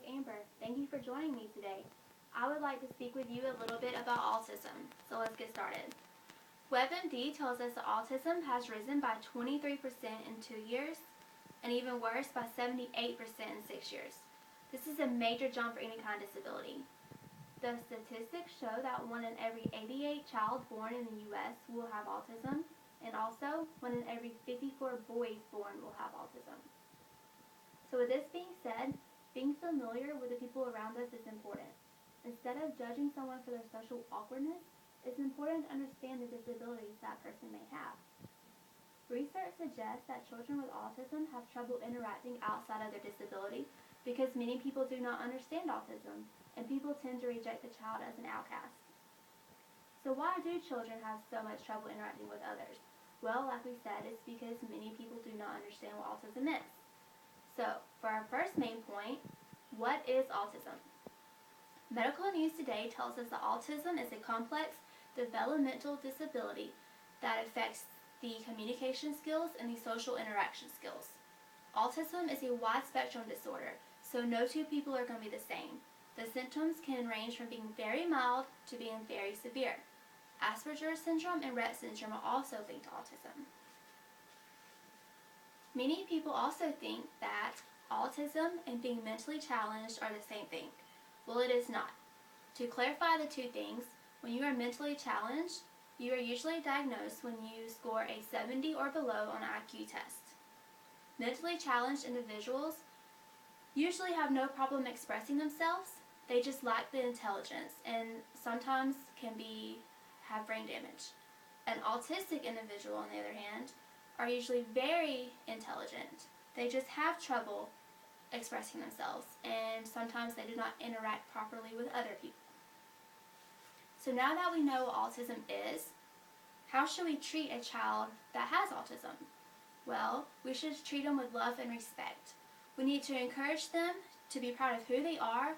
Amber. Thank you for joining me today. I would like to speak with you a little bit about autism, so let's get started. WebMD tells us that autism has risen by 23% in 2 years, and even worse, by 78% in 6 years. This is a major jump for any kind of disability. The statistics show that 1 in every 88 child born in the U.S. will have autism, and also 1 in every 54 boys born will have autism. So with this being said, being familiar with the people around us is important. Instead of judging someone for their social awkwardness, it's important to understand the disabilities that person may have. Research suggests that children with autism have trouble interacting outside of their disability because many people do not understand autism, and people tend to reject the child as an outcast. So why do children have so much trouble interacting with others? Well, like we said, it's because many people do not understand what autism is. So, for our first main point, what is autism? Medical News Today tells us that autism is a complex developmental disability that affects the communication skills and the social interaction skills. Autism is a wide spectrum disorder, so no two people are going to be the same. The symptoms can range from being very mild to being very severe. Asperger's syndrome and Rett syndrome are also linked to autism. Many people also think that autism and being mentally challenged are the same thing. Well, it is not. To clarify the two things, when you are mentally challenged, you are usually diagnosed when you score a 70 or below on an IQ test. Mentally challenged individuals usually have no problem expressing themselves, they just lack the intelligence and sometimes can have brain damage. An autistic individual, on the other hand, are usually very intelligent. They just have trouble expressing themselves, and sometimes they do not interact properly with other people. So now that we know what autism is, how should we treat a child that has autism? Well, we should treat them with love and respect. We need to encourage them to be proud of who they are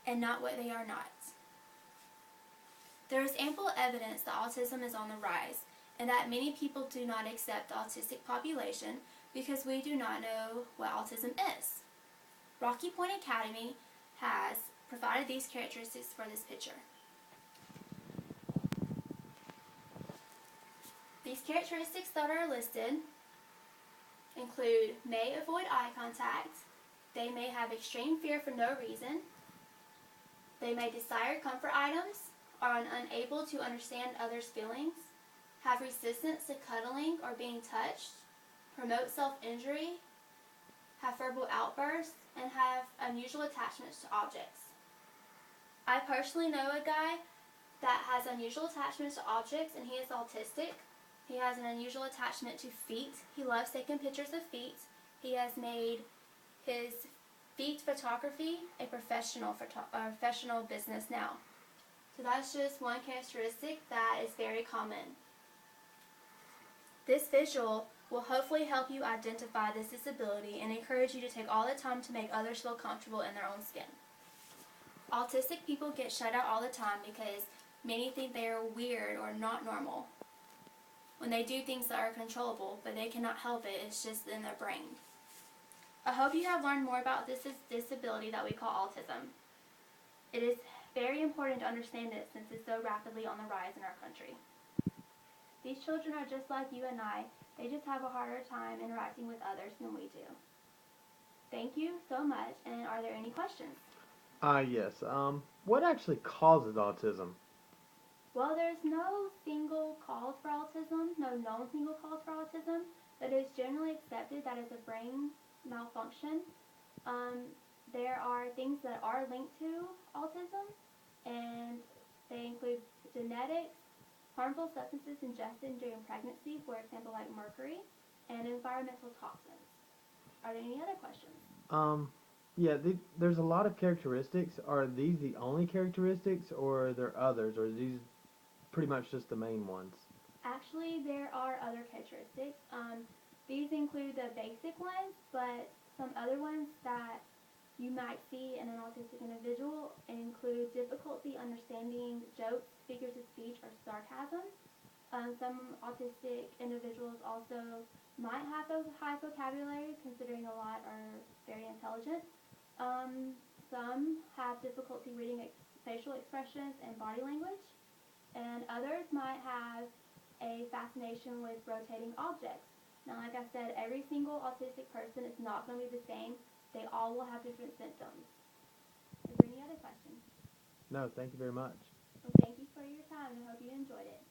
and not what they are not. There is ample evidence that autism is on the rise, and that many people do not accept the autistic population because we do not know what autism is. Rocky Point Academy has provided these characteristics for this picture. These characteristics that are listed include may avoid eye contact, they may have extreme fear for no reason, they may desire comfort items, are unable to understand others' feelings, have resistance to cuddling or being touched, promote self-injury, have verbal outbursts, and have unusual attachments to objects. I personally know a guy that has unusual attachments to objects, and he is autistic. He has an unusual attachment to feet. He loves taking pictures of feet. He has made his feet photography a professional business now. So that's just one characteristic that is very common. This visual will hopefully help you identify this disability and encourage you to take all the time to make others feel comfortable in their own skin. Autistic people get shut out all the time because many think they are weird or not normal when they do things that are controllable, but they cannot help it, it's just in their brain. I hope you have learned more about this disability that we call autism. It is very important to understand it since it's so rapidly on the rise in our country. These children are just like you and I, they just have a harder time interacting with others than we do. Thank you so much, and are there any questions? Yes. What actually causes autism? Well, there's no single cause for autism, no known single cause for autism, but it is generally accepted that it's a brain malfunction. There are things that are linked to autism, and they include genetics, harmful substances ingested during pregnancy, for example, like mercury, and environmental toxins. Are there any other questions? Yeah, there's a lot of characteristics. Are these the only characteristics, or are there others, or are these pretty much just the main ones? Actually, there are other characteristics. These include the basic ones, but some other ones that you might see in an autistic individual include difficulty understanding jokes, figures of speech, or sarcasm. Some autistic individuals also might have a high vocabulary, considering a lot are very intelligent. some have difficulty reading facial expressions and body language, and others might have a fascination with rotating objects. Now, like I said, every single autistic person is not going to be the same. They all will have different symptoms. Is there any other questions? No, thank you very much. Well, thank you for your time, and I hope you enjoyed it.